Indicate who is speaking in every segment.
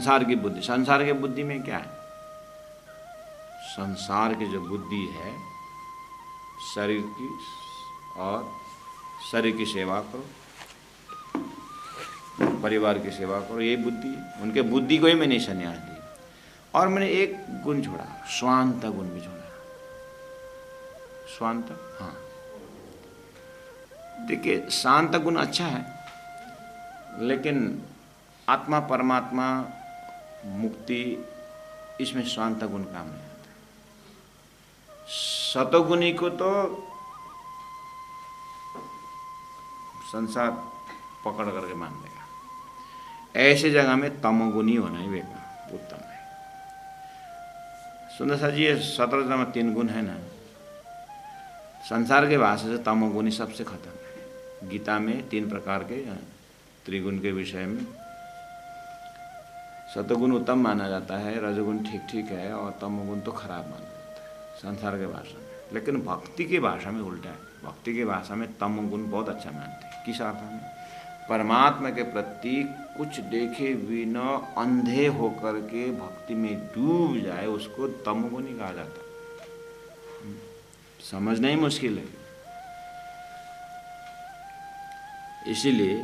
Speaker 1: संसार की बुद्धि। संसार की बुद्धि में क्या है? संसार की जो बुद्धि है, शरीर की, और शरीर की सेवा करो, परिवार की सेवा करो, यही बुद्धि है। उनके बुद्धि को ही मैंने संन्यास दिया। और मैंने एक गुण छोड़ा, स्वांत गुण भी छोड़ा। स्वांत, हाँ, देखिए शांत गुण अच्छा है, लेकिन आत्मा परमात्मा मुक्ति, इसमें शांत गुण काम नहीं आता। सतोगुणी को तो संसार पकड़ करके मान लेगा। ऐसे जगह में तमोगुणी होना ही बेकार उत्तम है। सुंदर सा जी, ये 17 में 3 गुण है ना, संसार के भाषा से तमोगुणी सबसे खत्म है। गीता में 3 प्रकार के त्रिगुण के विषय में सतोगुण उत्तम माना जाता है, रजोगुण ठीक ठीक है, और तमोगुण तो खराब माना जाता है संसार के भाषा में। लेकिन भक्ति की भाषा में उल्टा है। भक्ति की भाषा में तमोगुण बहुत अच्छा मानते हैं। किस अर्थ में? परमात्मा के प्रति कुछ देखे बिना अंधे होकर के भक्ति में डूब जाए, उसको तमोगुणी कहा जाता है। समझना ही मुश्किल है। इसीलिए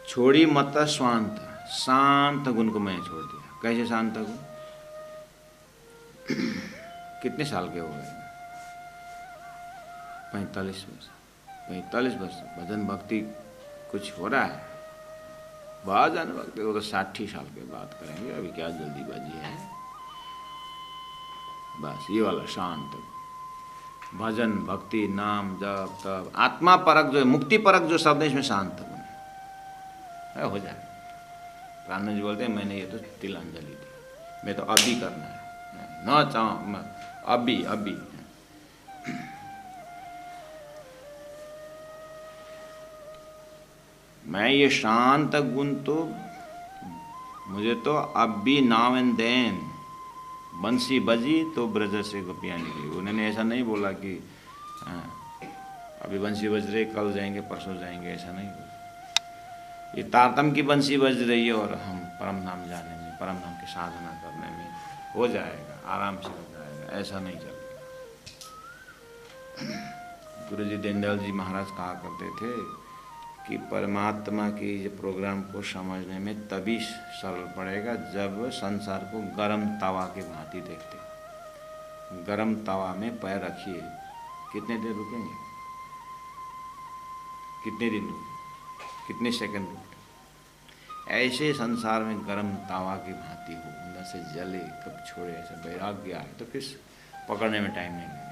Speaker 1: छोड़ी मत स्वांत, शांत गुण को मैंने छोड़ दिया। कैसे शांत गुण? कितने साल के हो गए? 45 वर्ष। 45 वर्ष भजन भक्ति कुछ हो रहा है? भजन भक्ति को तो 60 साल के बाद करेंगे, अभी क्या जल्दीबाजी है। बस ये वाला शांत भजन भक्ति नाम जप तप आत्मा परक जो है, मुक्ति परक जो शब्द है, इसमें शांत गुण है, हो जाए। राम जी बोलते हैं मैंने ये तो तिलांजलि दी, मैं तो अभी करना है, न चाहूँ अभी अभी। मैं ये शांत गुण तो मुझे तो अभी नाउ एंड देन, बंसी बजी तो ब्रज से गोपियाँ निकली। उन्होंने ऐसा नहीं बोला कि अभी बंसी बज रही, कल जाएंगे परसों जाएंगे, ऐसा नहीं बोला। ये तारतम की बंसी बज रही है और हम परम नाम जाने में, परम नाम की साधना करने में हो जाएगा, आराम से हो जाएगा, ऐसा नहीं चलेगा। गुरु जी दीनदयाल जी महाराज कहा करते थे कि परमात्मा की ये प्रोग्राम को समझने में तभी सरल पड़ेगा जब संसार को गरम तवा के भांति देखते। गरम तवा में पैर रखिए, कितने देर रुकेंगे? कितने दिन रुकेंगे? कितने सेकंड रुकेंगे? ऐसे संसार में गरम तवा की भांति हो, अंदर से जले कब छोड़े, ऐसा वैराग्य आए तो फिर पकड़ने में टाइम नहीं लगेगा।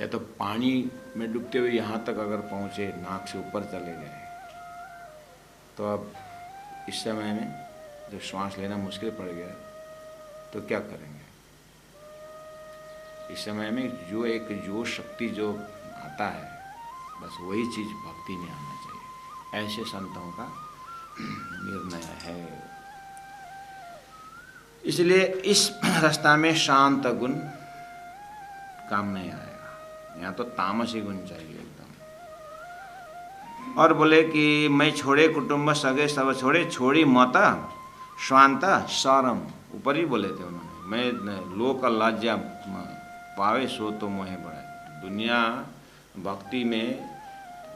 Speaker 1: या तो पानी में डूबते हुए यहाँ तक अगर पहुँचे, नाक से ऊपर चले गए, तो अब इस समय में जब श्वास लेना मुश्किल पड़ गया तो क्या करेंगे? इस समय में जो शक्ति जो आता है, बस वही चीज़ भक्ति में आना चाहिए। ऐसे संतों का निर्णय है। इसलिए इस रास्ता में शांत गुण काम नहीं आएगा, यहाँ तो तामसी गुण चाहिए एकदम। और बोले कि मैं छोड़े कुटुंब सगे सब छोड़े, छोड़ी माता स्वांता सारम, ऊपर ही बोले थे उन्होंने। मैं लोक लाज्या पावे सो तो मोहे बढ़ाए। दुनिया भक्ति में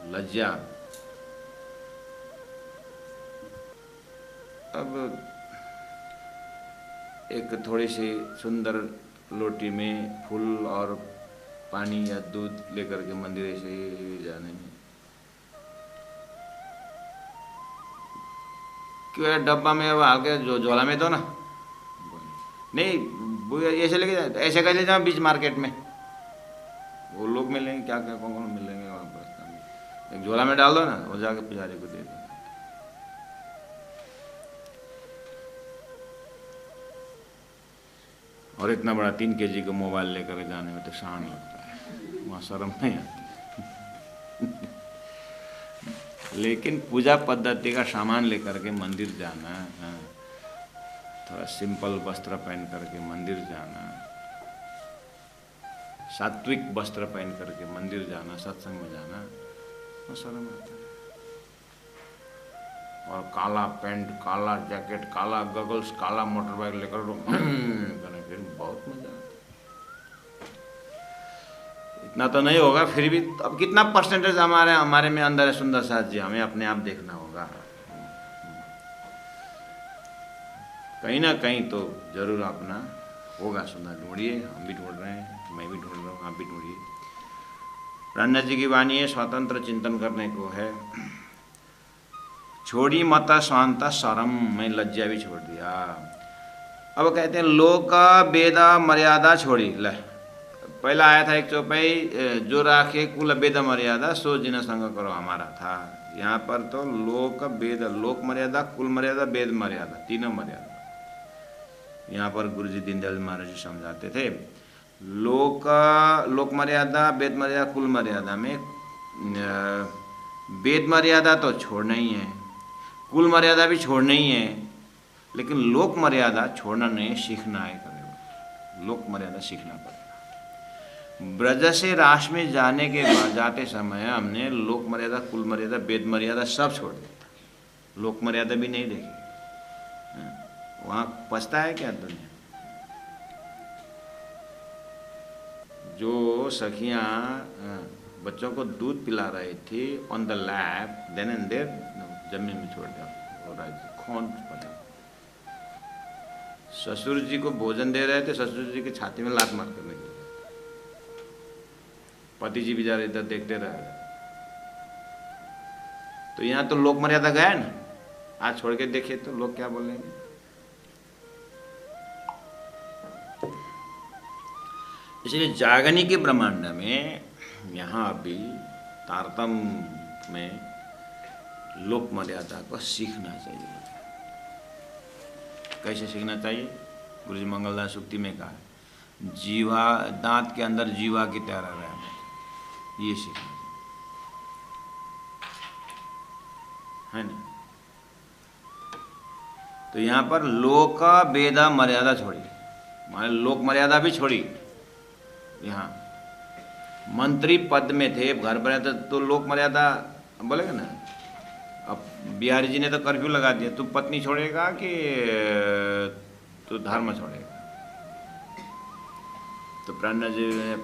Speaker 1: लज्जा, अब एक थोड़ी सी सुंदर लोटी में फूल और पानी या दूध लेकर के मंदिर से जाने में क्यों डब्बा में हाल के जो झोला में दो ना, नहीं ऐसे लेके जाए, ऐसे कैसे जाओ बीच मार्केट में, वो लोग मिलेंगे क्या क्या कौन कौन मिलेंगे वहाँ पर, एक झोला में डाल दो ना, वो जाके पुजारी को दे दो। और इतना बड़ा 3 kg का मोबाइल लेकर जाने में तो शान लगता है, वहाँ शर्म नहीं आती। लेकिन पूजा पद्धति का सामान लेकर के मंदिर जाना, थोड़ा सिंपल वस्त्र पहन करके मंदिर जाना, सात्विक वस्त्र पहन करके मंदिर जाना, सत्संग में जाना, वो शर्म आता है। और काला पैंट, काला जैकेट, काला गगल्स, काला मोटर बाइक लेकर करने, फिर बहुत मजा आता है। इतना तो नहीं होगा, फिर भी अब कितना परसेंटेज हमारे में अंदर है सुंदर साथ जी, हमें अपने आप देखना होगा। कहीं ना कहीं तो जरूर अपना होगा सुंदर। ढूंढिए, हम भी ढूंढ रहे हैं, मैं भी ढूंढ रहा हूँ, आप भी ढूंढिए। ब्रह्मा जी की वाणी है, स्वतंत्र चिंतन करने को है। छोड़ी मत शांत शरम, मैं लज्जा भी छोड़ दिया। अब कहते हैं लोक वेद मर्यादा छोड़ी। ले पहला आया था एक चौपाई, जो राखे कुल वेद मर्यादा सो जिन संग करो हमारा था। यहाँ पर तो लोक वेद, लोक मर्यादा, कुल मर्यादा, वेद मर्यादा, तीनों मर्यादा यहाँ पर गुरु जी दीनदयाल महाराज जी समझाते थे। लोक मर्यादा, वेद मर्यादा, कुल मर्यादा में वेद मर्यादा तो छोड़ना ही है, कुल मर्यादा भी छोड़ना ही है, लेकिन लोक मर्यादा छोड़ना नहीं, सीखना है करेगा। लोक मर्यादा सीखना पड़ेगा। ब्रज से रास में जाने के बाद जाते समय हमने लोक मर्यादा, कुल मर्यादा, वेद मर्यादा सब छोड़ दिया, लोक मर्यादा भी नहीं देखी। वहाँ पछता है क्या दुनिया? जो सखियाँ बच्चों को दूध पिला रही थी on the lap, then and there जमीन में छोड़ दिया और खून पड़ा। ससुर जी को भोजन दे रहे थे, ससुर जी के छाती में लात मार करने की। पति जी बेचारे इधर देखते रहे। तो यहाँ तो लोक मर्यादा गया ना, आज छोड़ के देखिए तो लोग क्या बोलेंगे। इसलिए जागनी के ब्रह्मांड में यहाँ अभी तारतम्य में लोक मर्यादा को सीखना चाहिए। कैसे सीखना चाहिए? गुरु जी मंगलदास सूक्ति में कहा, जीवा दांत के अंदर जीवा की तरह रहना, ये सीखना है ना। तो यहाँ पर लोक वेद मर्यादा छोड़ी, माने लोक मर्यादा भी छोड़ी। यहाँ मंत्री पद में थे, घर पर तो लोक मर्यादा बोलेगा ना। अब बिहारी जी ने तो कर्फ्यू लगा दिया, तू पत्नी छोड़ेगा कि तू धर्म छोड़ेगा? तो ब्रह्मा जी ने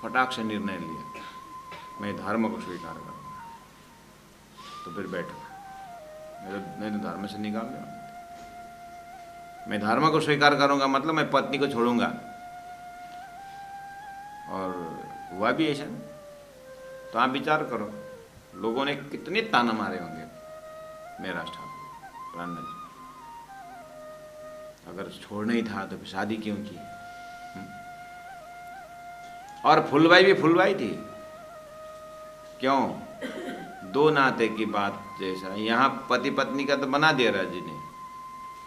Speaker 1: फटाक से निर्णय लिया, मैं धर्म को स्वीकार करूँगा। तो फिर बैठो, नहीं तो धर्म से निकाल दो। मैं धर्म को स्वीकार करूँगा मतलब मैं पत्नी को छोड़ूंगा। और हुआ भी ऐसा। तो आप विचार करो, लोगों ने कितने ताना मारे होंगे मेरा ठाकुर ब्रह्मा जी। अगर छोड़ना ही था तो फिर शादी क्यों की? और फुलवाई भी फुलवाई थी क्यों? दो नाते की बात जैसा यहाँ पति पत्नी का तो बना दिया राज जी ने,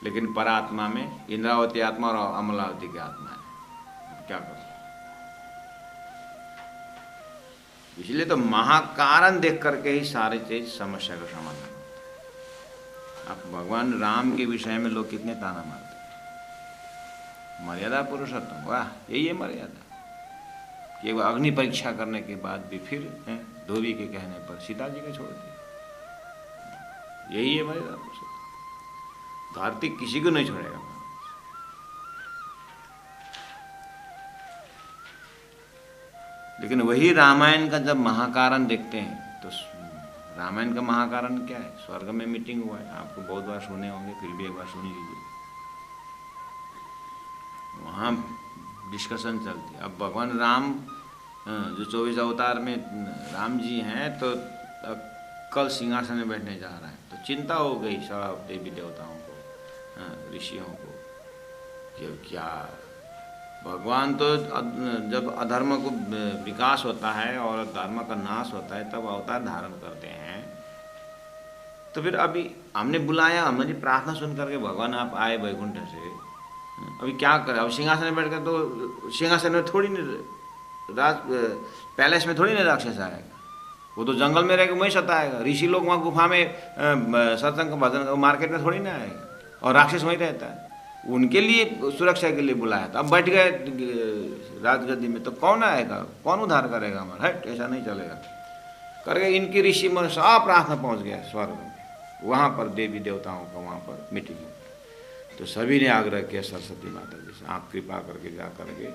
Speaker 1: लेकिन परात्मा में इंद्रावती आत्मा और अमलावती की आत्मा है। अब क्या करो? इसलिए तो महाकारण देख करके ही सारी चीज समस्या का समाधान होता है। आप भगवान राम के विषय में लोग कितने ताना मारते हैं, मर्यादा पुरुषोत्तम, वाह यही है मर्यादा। कि वो अग्नि परीक्षा करने के बाद भी फिर धोबी के कहने पर सीता जी को छोड़ दिया, यही है मर्यादा पुरुषोत्तम। धरती किसी को नहीं छोड़ेगा। लेकिन वही रामायण का जब महाकारण देखते हैं तो रामायण का महाकारण क्या है? स्वर्ग में मीटिंग हुआ है, आपको बहुत बार सुने होंगे, फिर भी एक बार सुन लीजिए। वहाँ डिस्कशन चलती है। अब भगवान राम जो 24 अवतार में राम जी हैं तो कल सिंहासन में बैठने जा रहा है, तो चिंता हो गई सब देवी देवताओं को, ऋषियों को कि क्या भगवान तो जब अधर्म को विकास होता है और धर्म का नाश होता है तब अवतार धारण करते हैं। तो फिर अभी हमने बुलाया, हमारी प्रार्थना सुन करके भगवान आप आए वैकुंठ से, अभी क्या करें? अब सिंहासन में बैठ कर तो सिंहासन में थोड़ी नहीं, पैलेस में थोड़ी नहीं राक्षस आएगा, वो तो जंगल में रहेगा, वहीं सताएगा। ऋषि लोग वहाँ गुफा में सत्संग का भजन, मार्केट में थोड़ी ना आएगा, और राक्षस वहीं रहता है। उनके लिए सुरक्षा के लिए बुलाया था। अब बैठ गए राजगद्दी में तो कौन आएगा, कौन उद्धार करेगा हमारा, हट ऐसा नहीं चलेगा करके इनकी ऋषि मन सब प्रार्थना पहुंच गया स्वर्ग में। वहाँ पर देवी देवताओं का वहाँ पर मीटिंग हुई। तो सभी ने आग्रह किया सरस्वती माता जी से, आप कृपा करके जा करके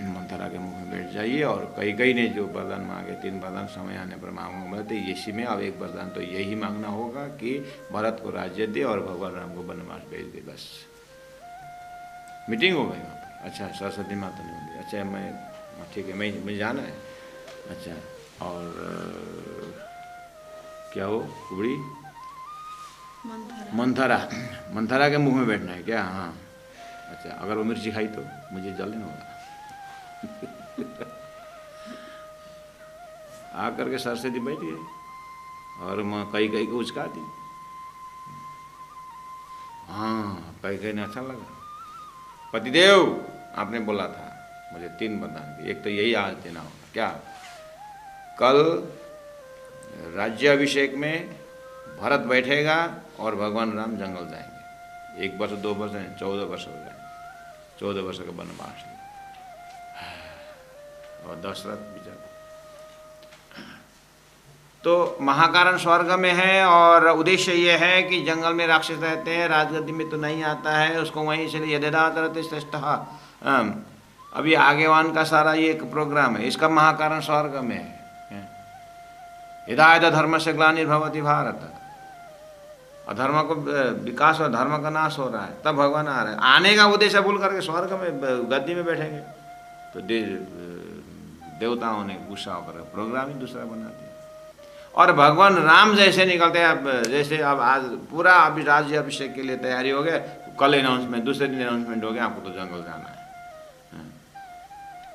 Speaker 1: मंथरा के मुख में बैठ जाइए। और कई कई ने जो वरदान मांगे, 3 वरदान समय आने पर मांगूंगा, तो इसी में अब एक वरदान तो यही मांगना होगा कि भरत को राज्य दे और भगवान राम को वनवास भेज दे, बस। मीटिंग हो गई वहाँ पर। अच्छा सरस्वती माता ने बोली अच्छा मैं ठीक है, मैं जाना है। अच्छा और क्या हो कुबड़ी, मंथरा के मुंह में बैठना है क्या? हाँ। अच्छा अगर वो मिर्ची खाई तो मुझे जलन होगा। आकर के सरस्वती बैठ गए और मैं कई को उचका दी। हाँ कई ने अच्छा लगा। पतिदेव आपने बोला था मुझे 3 वरदान दिए, एक तो यही आज देना होगा। क्या? कल राज्याभिषेक में भरत बैठेगा और भगवान राम जंगल जाएंगे। 1 वर्ष 2 वर्ष नहीं, 14 वर्ष हो जाएंगे। 14 वर्ष का वनवास और दशरथ बेचारा तो महाकारण स्वर्ग में है और उद्देश्य ये है कि जंगल में राक्षस रहते हैं, राजगद्दी में तो नहीं आता है, उसको वहीं से यदेदातरते श्रेष्ठ। अभी आगेवान का सारा ये एक प्रोग्राम है, इसका महाकारण स्वर्ग में है। यदा यदा धर्म से ग्लानिर्भवति भारत, अधर्म को विकास और धर्म का नाश हो रहा है, तब भगवान आ रहे हैं। आने का उद्देश्य भूल करके स्वर्ग में गद्दी में बैठेंगे। तो देवताओं ने गुस्सा होकर प्रोग्राम ही दूसरा बना दिया। और भगवान राम जैसे निकलते हैं, अब जैसे अब आज पूरा अभी राज्य अभिषेक के लिए तैयारी हो गया, कल अनाउंसमेंट, दूसरे दिन अनाउंसमेंट हो गया आपको तो जंगल जाना है,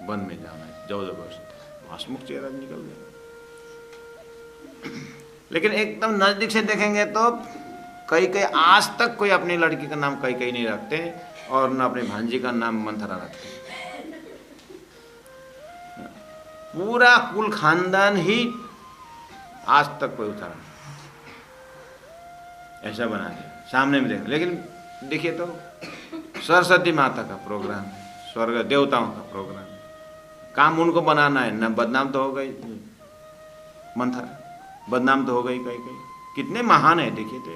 Speaker 1: वन में जाना है। 14 वर्ष हंसमुख चेहरा निकल गया। लेकिन एकदम नजदीक से देखेंगे तो कई आज तक कोई अपनी लड़की का नाम कई नहीं रखते और न अपने भांजी का नाम मंथरा रखते। पूरा कुल खानदान ही आज तक कोई उतारा ऐसा बना दिया सामने में देख। लेकिन देखिए तो सरस्वती माता का प्रोग्राम, स्वर्ग देवताओं का प्रोग्राम, काम उनको बनाना है। न बदनाम तो हो गई मंथरा, बदनाम तो हो गई कई कितने महान है देखिए तो।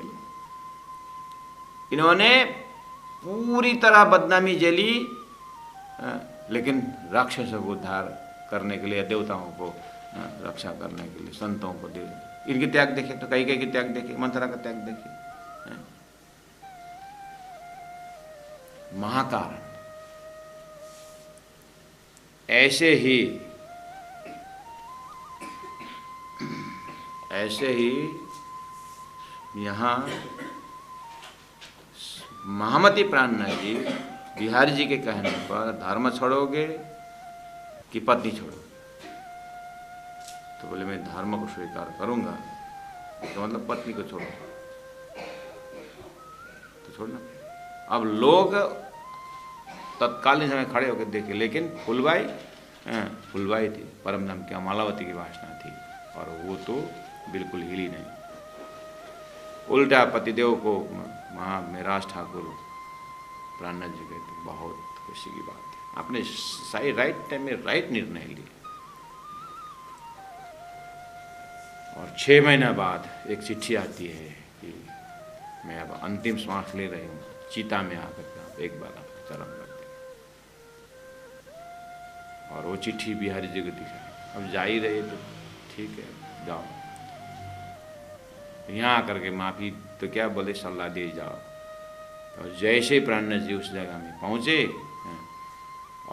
Speaker 1: इन्होंने पूरी तरह बदनामी झेली, लेकिन राक्षसों को उद्धार करने के लिए, देवताओं को रक्षा करने के लिए, संतों को दे। इनकी त्याग देखे तो कई की त्याग देखे, मंथरा का त्याग देखे। महाकारण ऐसे ही यहाँ महामती प्राणनाथ जी बिहारी जी के कहने पर धर्म छोड़ोगे कि पत्नी छोड़ोगे? तो बोले मैं धर्म को स्वीकार करूंगा, तो मतलब पत्नी को छोड़ो तो छोड़ना। अब लोग तत्कालीन समय खड़े होकर देखे, लेकिन फुलबाई थी, परम नाम की अमालावती की वासना थी और वो तो बिल्कुल हिली नहीं। उल्टा पतिदेव को मेराज ठाकुर प्राणनाथ जी कहते बहुत खुशी की बात है, आपने सही राइट टाइम में राइट निर्णय लिया। और 6 महीना बाद एक चिट्ठी आती है कि मैं अब अंतिम श्वास ले रही हूँ, चिता में आकर के एक बार आपका चरण रख दें। और वो चिट्ठी बिहारी जी को दिखा, अब जा ही रहे तो ठीक है जाओ। यहाँ आकर के माफी तो क्या बोले, सलाह दे जाओ। और जैसे ही प्राणनाथ जी उस जगह में पहुँचे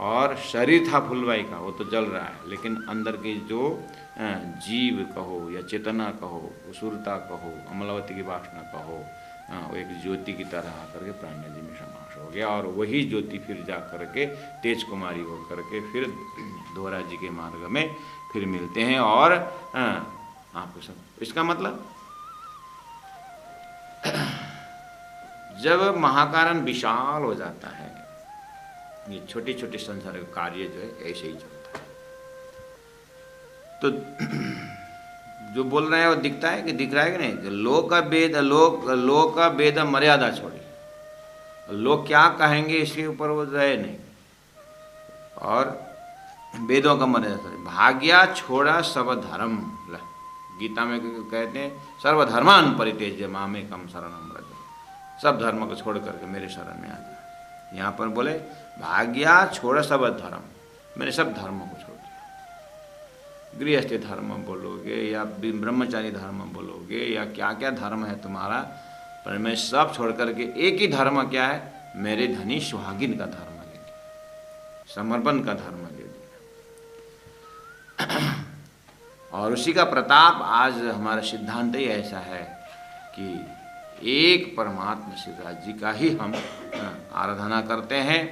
Speaker 1: और शरीर था फुलबाई का, वो तो जल रहा है, लेकिन अंदर की जो जीव कहो या चेतना कहो, सुरता कहो, अमलावती की वासना कहो, वो एक ज्योति की तरह आकर के प्राणनाथ जी में समास हो गया। और वही ज्योति फिर जा करके तेज कुमारी हो करके फिर दोहरा जी के मार्ग में फिर मिलते हैं। और आपको सब इसका मतलब जब महाकारण विशाल हो जाता है, ये छोटे छोटे संसार का कार्य जो है ऐसे ही चलता है। तो जो बोल रहे हैं वो दिखता है कि दिख रहा है कि नहीं? लोक का वेद मर्यादा छोड़ी, लोग क्या कहेंगे इसके ऊपर वो रहे नहीं। और वेदों का मन भाग्या छोड़ा सब धर्म, गीता में कहते हैं सर्वधर्मान परित्यज्य मामेकम शरणम व्रज, सब धर्म को छोड़ करके मेरे शरण में आ जाए। यहाँ पर बोले भाग्या छोड़ा सब धर्म, मैंने सब धर्मों को छोड़ दिया। गृहस्थी धर्म बोलोगे या ब्रह्मचारी धर्म बोलोगे या क्या क्या धर्म है तुम्हारा, पर मैं सब छोड़ करके एक ही धर्म क्या है, मेरे धनी सुहागिन का धर्म ले लिया, समर्पण का धर्म ले लिया। और उसी का प्रताप आज हमारा सिद्धांत ही ऐसा है कि एक परमात्मा शिवराज जी का ही हम आराधना करते हैं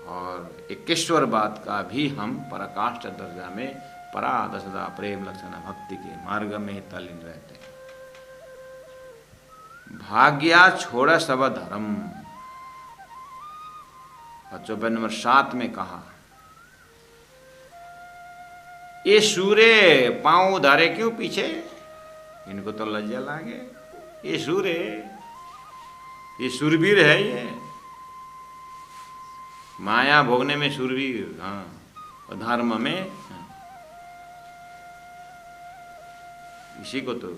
Speaker 1: और एकेश्वरवाद का भी हम पराकाष्ठ दर्जा में पराध सदा प्रेम लक्षण भक्ति के मार्ग में ही तल्लीन रहते हैं। भाग्या छोड़ा सब धर्म, चौपन नंबर 7 में कहा ये सूर्य पांव धारे क्यों पीछे, इनको तो लज्जा लागे। ये सूर्य, ये सूरवीर है, ये माया भोगने में सूरवीर, हाँ, और धर्म में, हाँ। इसी को तो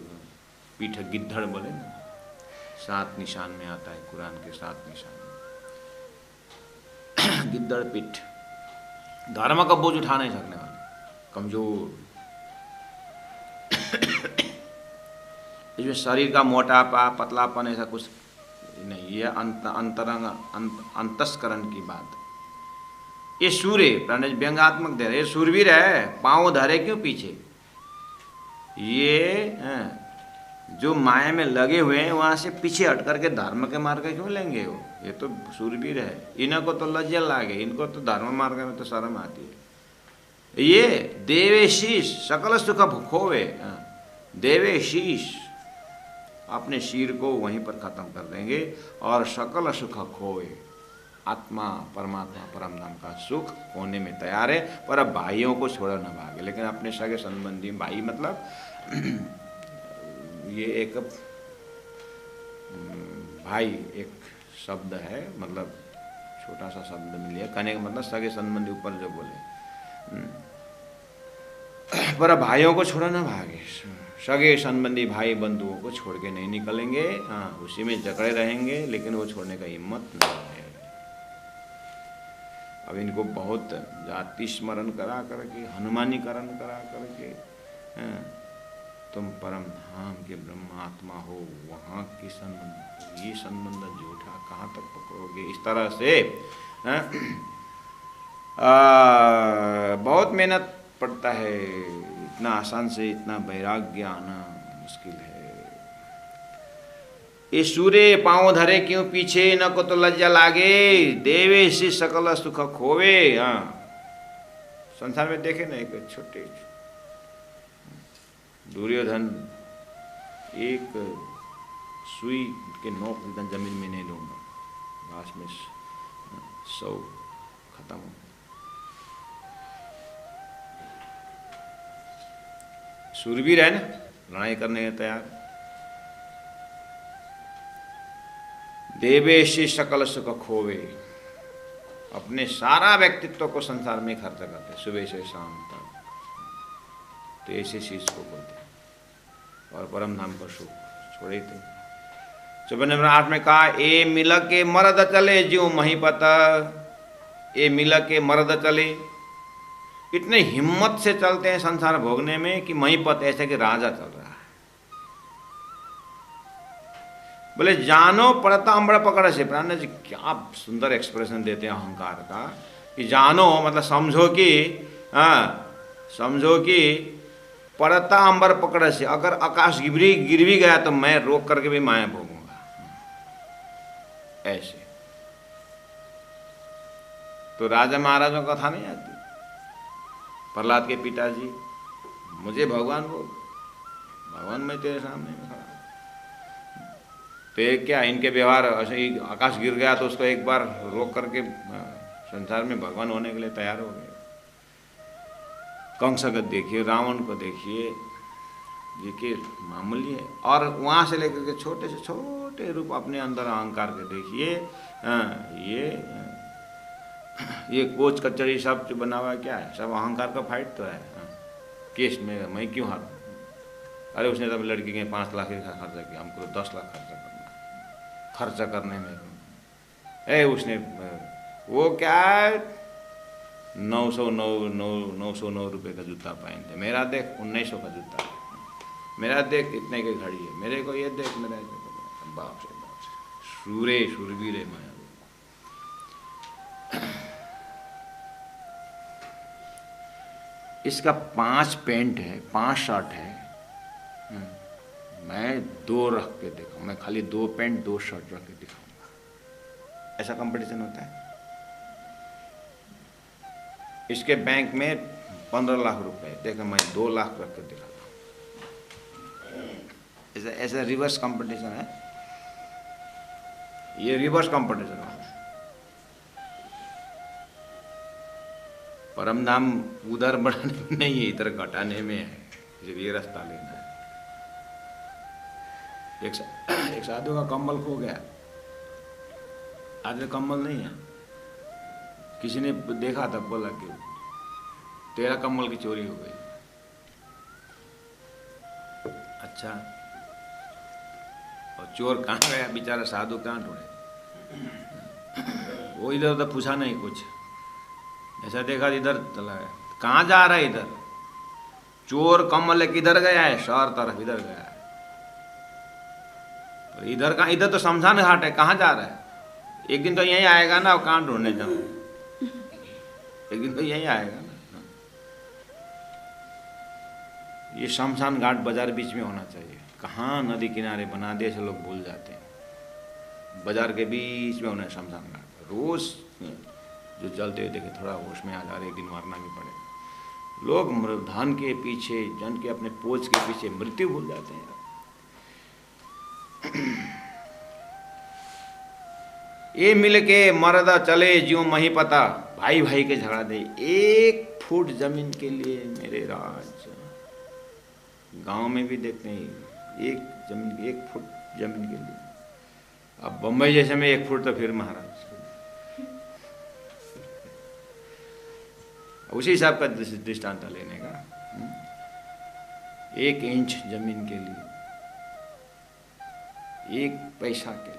Speaker 1: पीठ गिद्धड़ बोले ना, 7 निशान में आता है कुरान के 7 निशान में। गिद्धड़ पीठ, धर्म का बोझ उठा नहीं सकने वाले, कमजोर। इसमें शरीर का मोटापा पतलापन ऐसा कुछ नहीं, ये अंतरंग अंतस्करण की बात। ये सूर्य प्राण व्यंगात्मक दे रहे, ये सूरवीर है, पांव धरे क्यों पीछे, ये जो माया में लगे हुए हैं वहां से पीछे हट करके धर्म के मार्ग क्यों लेंगे वो, ये तो सूरवीर है। इनको तो लज्जा लागे, इनको तो धर्म मार्ग में तो शर्म आती है। ये देवेशीष सकल सुख खोवे, देवेशीष अपने शीर को वहीं पर खत्म कर देंगे और सकल सुख खोवे, आत्मा परमात्मा परम नाम का सुख होने में तैयार है। पर अब भाइयों को छोड़ा न भागे, लेकिन अपने सगे संबंधी, भाई मतलब ये एक भाई एक शब्द है, मतलब छोटा सा शब्द मिल लिया, कहने का मतलब सगे संबंधी ऊपर जो बोले, पर भाइयों को छोड़ा ना भागे, सगे संबंधी भाई बंधुओं को छोड़ के नहीं निकलेंगे, हाँ उसी में जकड़े रहेंगे, लेकिन वो छोड़ने का हिम्मत नहीं है। अब इनको बहुत जाति स्मरण करा करके, हनुमानीकरण करा करके, तुम परम धाम के ब्रह्म आत्मा हो, वहाँ की संबंध, ये संबंध झूठा कहाँ तक पकड़ोगे, इस तरह से बहुत मेहनत पड़ता है, इतना आसान से इतना वैराग्य आना मुश्किल है। ये सूर्य पांव धरे क्यों पीछे, न को तो लज्जा लागे, देवे से सकल सुख खोवे। हाँ संसार में देखे ना, एक छोटे दुर्योधन एक सुई के नोक एकदम जमीन में नहीं लूंगा, लास्ट में 100 खत्म हो। सूरवीर है ना, लड़ाई करने के तैयार। देवेशी सकल सुख खोवे, अपने सारा व्यक्तित्व को संसार में खर्च करते सुबह से शाम तक, तो ऐसे चीज को बोलते और परम नाम पर सुख छोड़े थे। 54 नंबर 8 में कहा ए मिल के मर्द चले ज्यों महीपत, ए मिल के मर्द चले, इतने हिम्मत से चलते हैं संसार भोगने में कि महीपत, ऐसे कि राजा चल रहा है। बोले जानो पड़ता अम्बड़ पकड़ से, प्राण जी क्या सुंदर एक्सप्रेशन देते हैं अहंकार का, कि जानो मतलब समझो कि, समझो कि पड़ता अंबर पकड़ से, अगर आकाश गिर भी गया तो मैं रोक करके भी माया भोगूंगा, ऐसे। तो राजा महाराजों का कथा नहीं आती, प्रहलाद के पिताजी, मुझे भगवान बोल, भगवान मैं तेरे सामने खड़ा, तो क्या इनके व्यवहार ऐसे ही, आकाश गिर गया तो उसको एक बार रोक करके संसार में भगवान होने के लिए तैयार हो गए। कंस को देखिए, रावण को देखिए, ये कि मामूली है। और वहाँ से लेकर के छोटे से छोटे छोटे रूप अपने अंदर अहंकार के देखिए। ये कोच कचहरी सब जो बना हुआ है क्या है? सब अहंकार का फाइट तो है। केस में मैं क्यों हारूं? अरे उसने तब लड़की के 5 लाख का खर्चा किया, हमको 10 लाख खर्चा करना, खर्चा करने में उसने वो क्या 909 रुपये का जूता पहनते, मेरा देख 1900 का जूता, मेरा देख इतने की घड़ी है, मेरे को ये देख, मेरा बाप से शूरवीर मैं। इसका 5 पैंट है, 5 शर्ट है, मैं 2 रख के दिखाऊँ, मैं खाली 2 पैंट 2 शर्ट रख के दिखाऊंगा। ऐसा कंपटीशन होता है। इसके बैंक में 15 लाख रुपए, देखो मैं 2 लाख रख के दिखाता हूँ। ऐसा रिवर्स कंपटीशन है, ये रिवर्स कंपटीशन है। परम धाम उधर बढ़ाने में नहीं है, इधर घटाने में है, ये रास्ता लेना है। एक साधु का कम्बल खो गया, आज कम्बल नहीं है, किसी ने देखा था, बोला कि तेरा कम्बल की चोरी हो गई। अच्छा, और चोर कहाँ गया बेचारा, साधु कहाँ ढूंढे? वो इधर उधर पूछा नहीं कुछ, ऐसा देखा इधर चला गया। कहाँ जा रहा है इधर? चोर कम्बल किधर गया है? शहर तरफ इधर गया है। तो इधर का, इधर तो शमशान घाट है, कहाँ जा रहा है? एक दिन तो यहीं आएगा ना, कहाँ ढूंढने जाऊँ, एक दिन तो यहीं आएगा ना। ये शमशान घाट बाजार बीच में होना चाहिए, कहाँ नदी किनारे बना दे, से लोग भूल जाते हैं। बाजार के बीच में होना है शमशान घाट। रोज जो चलते हुए देखे थोड़ा होश में आ जा रहे, एक दिन मरना भी पड़ेगा। लोग धन के पीछे, जन के अपने पोच के पीछे मृत्यु भूल जाते हैं। ये मिल के मरदा चले ज्यों मही पता, भाई भाई के झगड़ा दे 1 फुट जमीन के लिए मेरे राज। गांव में भी देखते हैं 1 फुट जमीन के लिए। अब बम्बई जैसे में 1 फुट तो फिर महाराज, उसी हिसाब का दृष्टांत लेने का। 1 इंच जमीन के लिए, 1 पैसा के लिए।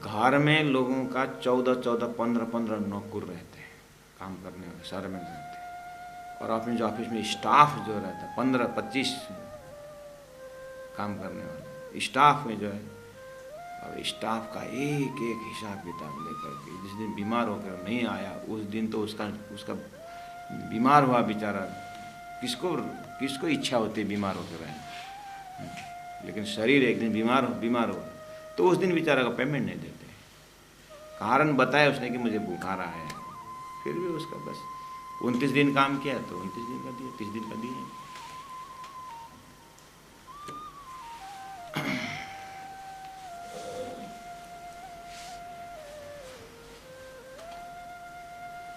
Speaker 1: घर में लोगों का 14-14, 15-15 नौकर रहते हैं, काम करने वाले शहर में रहते हैं। और अपने ऑफिस में स्टाफ जो रहता है 15-25 काम करने वाले स्टाफ में जो है, और स्टाफ का एक हिसाब किताब लेकर के, जिस दिन बीमार होकर नहीं आया उस दिन तो उसका बीमार हुआ बेचारा, किसको इच्छा होती है बीमार होकर रहे, लेकिन शरीर एक दिन बीमार हो तो उस दिन बेचारा का पेमेंट नहीं देते। कारण बताया उसने कि मुझे बुखार आया है, फिर भी उसका बस 29 दिन काम किया तो 29 दिन का दिया, 30 दिन का दिया।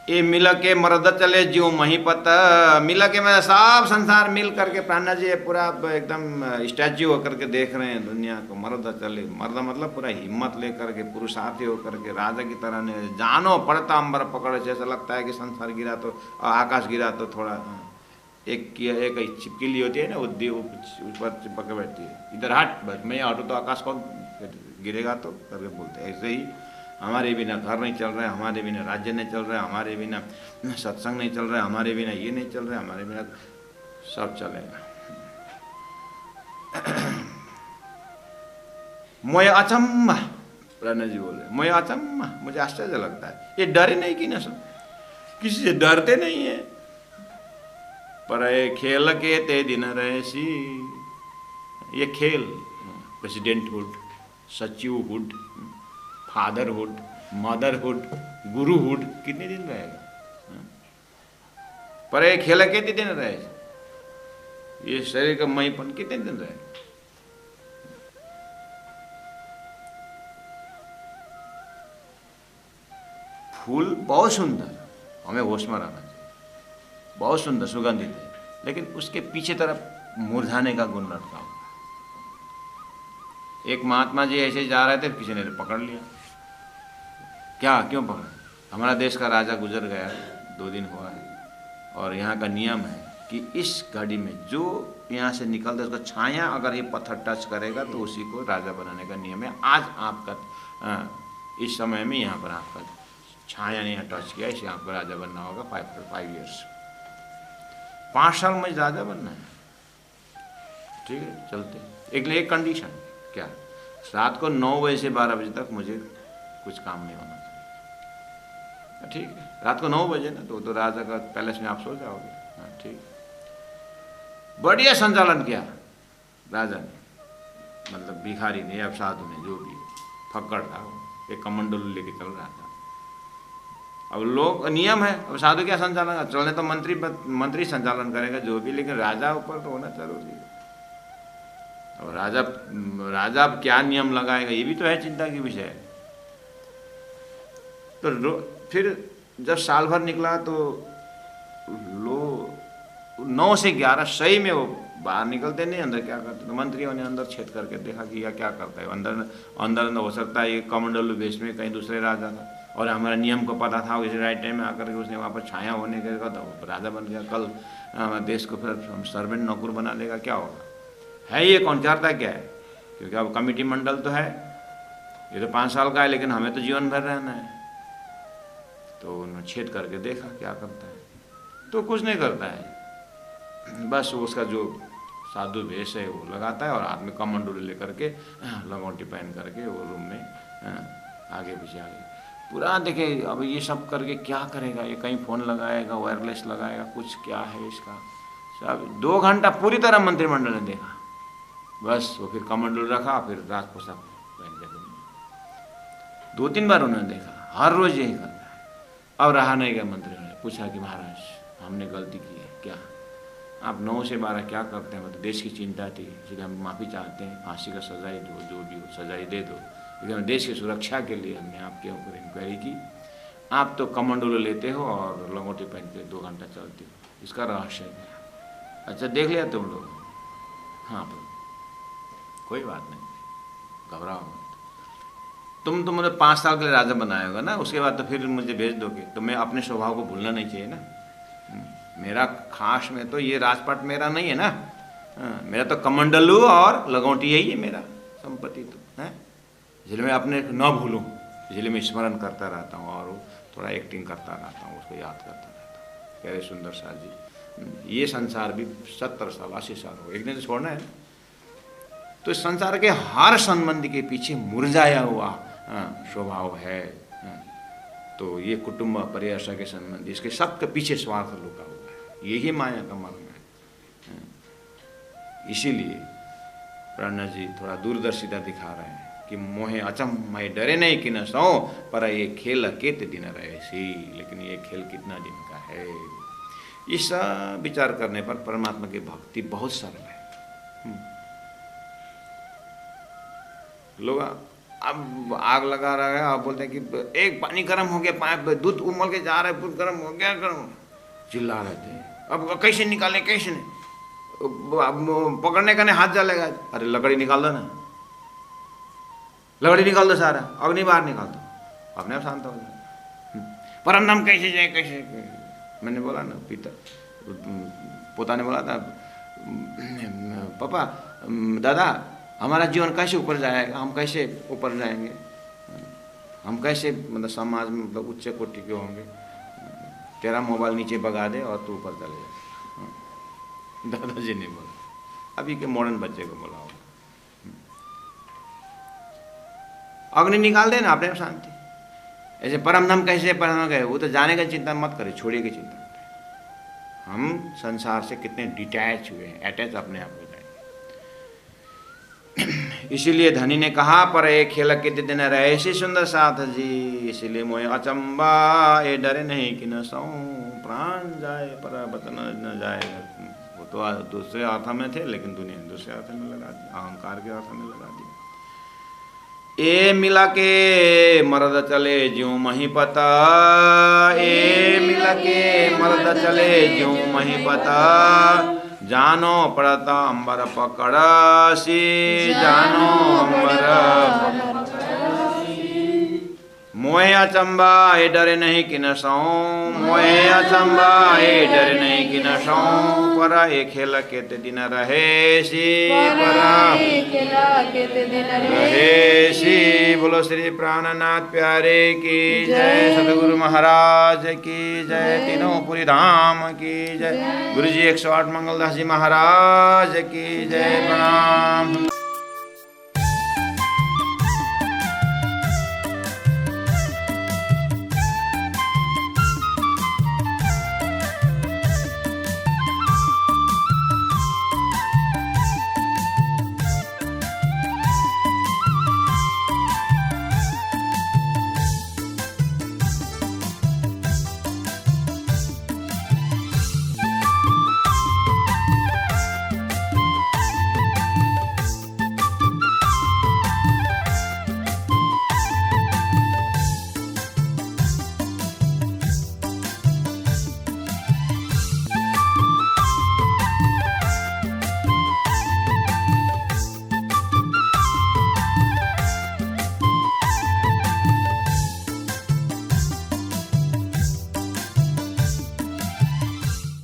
Speaker 1: ये मिला के मर्द चले ज्यों मही पता, मिला के मैं सब संसार मिल करके प्राणा जी पूरा एकदम स्टैच्यू होकर के देख रहे हैं दुनिया को। मर्द चले, मर्द मतलब पूरा हिम्मत लेकर के पुरुषार्थी होकर के राजा की तरह ने जानो पड़ता अंबर पकड़े, जैसा लगता है कि संसार गिरा तो आकाश गिरा तो थोड़ा एक चिपकिली होती है ना, वो ऊपर चिपक के बैठती है, इधर हट बस मैं हटूँ तो आकाश कौन गिरेगा तो करके बोलते हैं। ऐसे ही हमारे बिना घर नहीं चल रहा है, हमारे बिना राज्य नहीं चल रहा है, हमारे बिना सत्संग नहीं चल रहा है, हमारे बिना ये नहीं चल रहा है, हमारे बिना सब चलेगा। मोय अचम्मा, प्रणय जी बोले मोय अचम्मा, मुझे आश्चर्य लगता है ये डरे नहीं कि ना, सब किसी से डरते नहीं है। पर खेल के ते दिन रहसी, ये खेल प्रेसिडेंटहुड, सचिवहुड, फादरहुड, मदरहुड, गुरुहुड कितने दिन रहेगा? पर ये खेल कितने दिन रहे, ये शरीर का मईपन कितने दिन रहेगा? फूल बहुत सुंदर, हमें होश में रहना चाहिए, बहुत सुंदर सुगंधित है, लेकिन उसके पीछे तरफ मुरझाने का गुण लटका हुआ। एक महात्मा जी ऐसे जा रहे थे, किसी ने पकड़ लिया। क्या, क्यों पकड़ा? हमारा देश का राजा गुजर गया, 2 दिन हुआ है, और यहाँ का नियम है कि इस घड़ी में जो यहाँ से निकलता है उसका छाया अगर ये पत्थर टच करेगा तो उसी को राजा बनाने का नियम है। आज आपका इस समय में यहाँ पर आपका छाया ने यहाँ टच किया, इसलिए आपको राजा बनना होगा 5 ईयर्स, 5 साल में राजा बनना है। ठीक है, चलते। एक कंडीशन, क्या? रात को 9 बजे से 12 बजे तक मुझे कुछ काम नहीं होना चाहिए। ठीक है, रात को 9 बजे ना, तो राजा का पैलेस में आप सो जाओगे। हाँ ठीक, बढ़िया संचालन किया राजा ने, मतलब भिखारी ने या साधु ने, जो भी फक्कड़ था, एक कमंडलू लेके चल रहा था। अब लोग, नियम है, अब साधु क्या संचालन, चलने तो मंत्री संचालन करेगा जो भी, लेकिन राजा ऊपर तो होना जरूरी है। और राजा क्या नियम लगाएगा, ये भी तो है चिंता की विषय। तो फिर जब साल भर निकला तो लोग 9 से 11 सही में वो बाहर निकलते नहीं, अंदर क्या करते, तो मंत्रियों ने अंदर छेद करके देखा कि यह क्या करता है। अंदर हो सकता है ये कमंडलू वेश में कहीं दूसरे राजा था, और हमारा नियम को पता था, इस राइट टाइम में आकर के उसने वहाँ पर छाया होने के तो राजा बन गया। कल देश को फिर सर्वेंट नौकर बना देगा, क्या होगा? है ये कौन करता क्या है? क्योंकि अब कमेटी मंडल तो है, ये तो 5 साल का है, लेकिन हमें तो जीवन भर रहना है। तो उन्होंने छेद करके देखा क्या करता है, तो कुछ नहीं करता है, बस उसका जो साधु वेश है वो लगाता है, और हाथ में कमंडलू लेकर के लंगोटी पहन करके वो रूम में आगे पीछे पूरा देखे। अब ये सब करके क्या करेगा, ये कहीं फ़ोन लगाएगा, वायरलेस लगाएगा, कुछ क्या है इसका सब। 2 घंटा पूरी तरह मंत्रिमंडल ने देखा, बस वो फिर कमंडलू रखा, फिर राज पोशाक पहन के 2-3 बार उन्होंने देखा, हर रोज यही करता है। अब रहा नहीं गया, मंत्री ने पूछा कि महाराज हमने गलती की है क्या? आप 9 से 12 क्या करते हैं? मतलब देश की चिंता थी, इसलिए हम माफ़ी चाहते हैं, फांसी का सजाई दो, जो भी हो सजाई दे दो, लेकिन देश की सुरक्षा के लिए हमने आपके ऊपर इंक्वायरी की। आप तो कमंडलू लेते हो और लंगोटी पहन के 2 घंटा चलते हो, इसका रहस्य है। अच्छा देख लिया तुम लोग? हाँ तो कोई बात नहीं, घबराओ मत। तुम तो मुझे 5 साल के लिए राजा बनाया होगा ना, उसके बाद तो फिर मुझे भेज दोगे, तो मैं अपने स्वभाव को भूलना नहीं चाहिए ना। मेरा खास में तो ये राजपाट मेरा नहीं है ना, मेरा तो कमंडलू और लगौटी यही है मेरा संपत्ति तो है, इसलिए मैं अपने न भूलूं, इसलिए मैं स्मरण करता रहता हूँ और थोड़ा एक्टिंग करता रहता हूँ, उसको याद करता रहता हूँ। कह रहे सुंदर शाह जी, ये संसार भी 70 साल 80 साल हो, एक दिन तो छोड़ना है। तो इस संसार के हर संबंध के पीछे मुरझाया हुआ स्वभाव है। तो ये कुटुंब परिवार के संबंध, इसके सबके पीछे स्वार्थ लुका हुआ है, यही माया का मर्म है। इसीलिए प्रणा जी थोड़ा दूरदर्शिता दिखा रहे हैं कि मोहे अचम मैं डरे नहीं कि न सो, पर ये खेल केत दिन रहे सी, लेकिन ये खेल कितना दिन का है। इस विचार करने पर परमात्मा की भक्ति बहुत सरल है। लोग अब आग लगा रहा है, आप बोलते हैं कि एक पानी गर्म हो गया, पाइप दूध उमल के जा रहा है, दूध गर्म हो गया, गर्म चिल्ला रहे थे। अब कैसे निकालें, कैसे नहीं, पकड़ने का नहीं हाथ जलेगा। अरे लकड़ी निकाल दो ना, लकड़ी निकाल दो, सारा अग्नि बाहर निकाल दो, अपने आप शांत हो जाए। परम धाम कैसे जाए, कैसे? मैंने बोला ना, पोता ने बोला था, पापा दादा हमारा जीवन कैसे ऊपर जाएगा, हम कैसे ऊपर जाएंगे, हम कैसे मतलब समाज में मतलब उच्च कोटि के होंगे। तेरा मोबाइल नीचे भगा दे और तू ऊपर चले जा। दादाजी ने बोला, अभी के मॉडर्न बच्चे को बोला होगा, अग्नि निकाल दे ना, अपने शांति। ऐसे परम धाम कैसे परम गए, वो तो जाने का चिंता मत करे, छोड़िए की चिंता। हम संसार से कितने डिटैच हुए हैं, अटैच अपने आप हो जाए। इसीलिए धनी ने कहा, पर एक खेल के दिन रहे ऐसी सुंदर साथ जी, इसीलिए मोहे अचंबा ये डरे नहीं कि न सौ प्राण जाए पर बतन न जाए। वो तो दूसरे अर्थ में थे, लेकिन दुनिया ने दूसरे अर्थ में लगा दिया, अहंकार के अर्थ में लगा दिया। ए मिला के मर्द चले ज्यों मही पता, ए मिला के मर्द चले ज्यों मही पता, जानो पड़त अंबर पकड़सी, जानो अंबर मोहे अचंबा ए डरे नहीं कि न सौ, मोहे अचंबा ए डरे नहीं कि न सौ, पर ए खेल केते दिन रहेसी, पर रहेसी। बोलो श्री प्राणनाथ प्यारे की जय, सतगुरु महाराज की जय, तीनों पुरी धाम की जय, गुरु जी 108 मंगलदास जी महाराज की जय, प्रणाम।